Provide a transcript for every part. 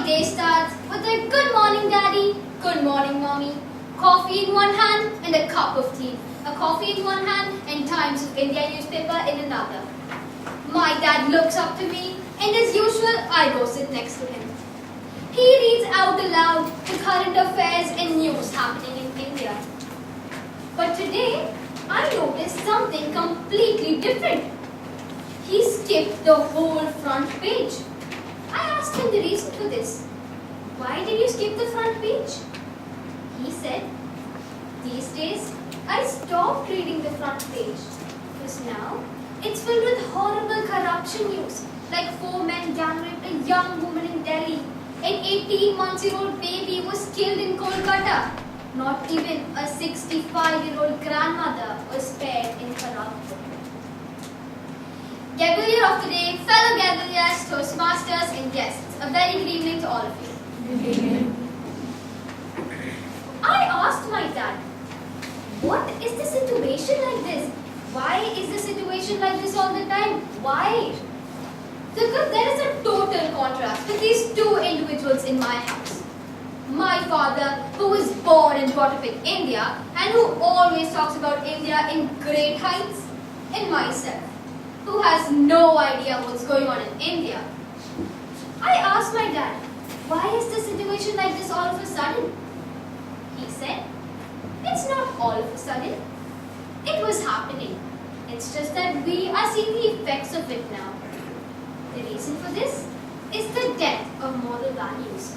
day starts with a good morning daddy, good morning mommy, coffee in one hand and a cup of tea, a coffee in one hand and Times of India newspaper in another. My dad looks up to me and as usual I go sit next to him. He reads out aloud the current affairs and news happening in India. But today I noticed something completely different. He skipped the whole front page. I asked him the reason for this. Why did you skip the front page? He said, these days I stopped reading the front page because now it's filled with horrible corruption news, like 4 men gang raped a young woman in Delhi. An 18-month-old baby was killed in Kolkata. Not even a 65-year-old grandmother was spared in Kharagpur. Gabalier of the day, fellow Gabaliers, Toastmasters and guests, a very good evening to all of you. Good evening. I asked my dad, what is the situation like this? Why is the situation like this all the time? Why? Because there is a total contrast with these two individuals in my house. My father, who was born and brought up in India and who always talks about India in great heights, and myself, who has no idea what's going on in India. I asked my dad, why is the situation like this all of a sudden? He said, it's not all of a sudden. It was happening. It's just that we are seeing the effects of it now. The reason for this is the death of moral values.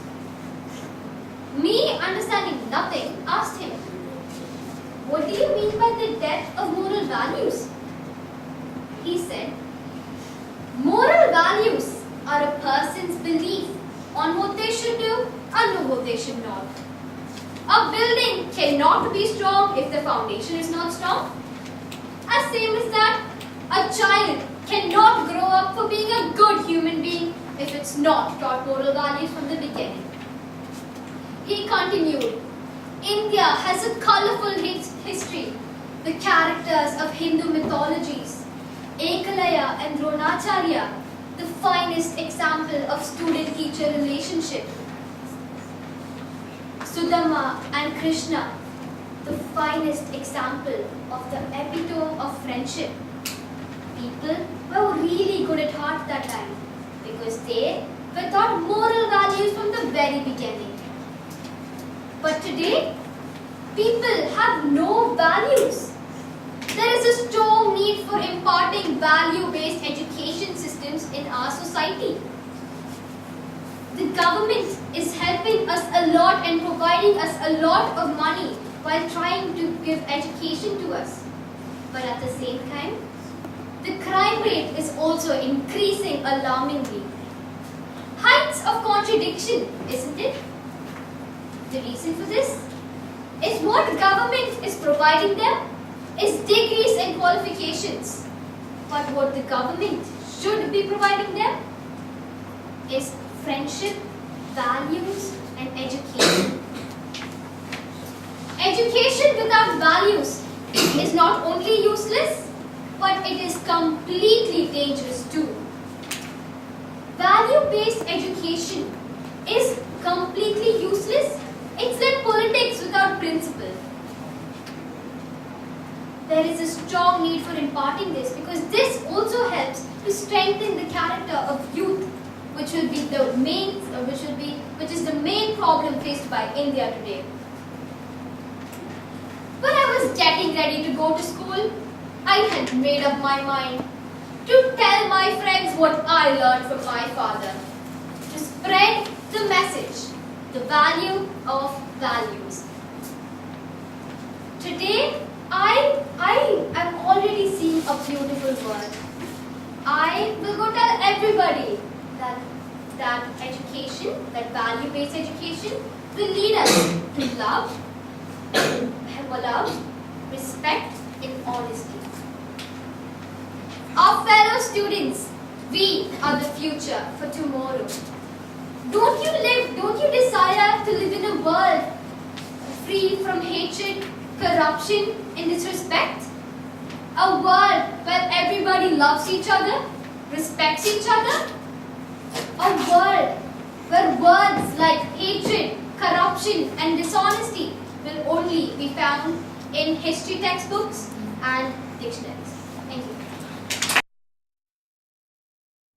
Me, understanding nothing, asked him, what do you mean by the death of moral values? He said, moral values are a person's belief on what they should do and what they should not. A building cannot be strong if the foundation is not strong. As same as that, a child cannot grow up for being a good human being if it's not taught moral values from the beginning. He continued, India has a colorful history. The characters of Hindu mythologies, Ekalaya and Dronacharya, the finest example of student-teacher relationship. Sudama and Krishna, the finest example of the epitome of friendship. People were really good at heart that time because they were taught moral values from the very beginning. But today, people have no values. There is a strong need for imparting value-based education systems in our society. The government is helping us a lot and providing us a lot of money while trying to give education to us. But at the same time, the crime rate is also increasing alarmingly. Heights of contradiction, isn't it? The reason for this is what government is providing them is degrees and qualifications. But what the government should be providing them is friendship, values and education. Education without values is not only useless, but it is completely dangerous too. Value-based education is completely useless. It's like politics without principle. There is a strong need for imparting this because this also helps to strengthen the character of youth, which will be the which is the main problem faced by India today. When I was getting ready to go to school, I had made up my mind to tell my friends what I learned from my father, to spread the message, the value of values. Today, I am already seeing a beautiful world. I will go tell everybody that education, that value-based education, will lead us to love, respect, and honesty. Our fellow students, we are the future for tomorrow. Don't you desire to live in a world free from hatred, corruption, and disrespect? A world where everybody loves each other, respects each other? A world where words dishonesty will only be found in history textbooks and dictionaries. Thank you.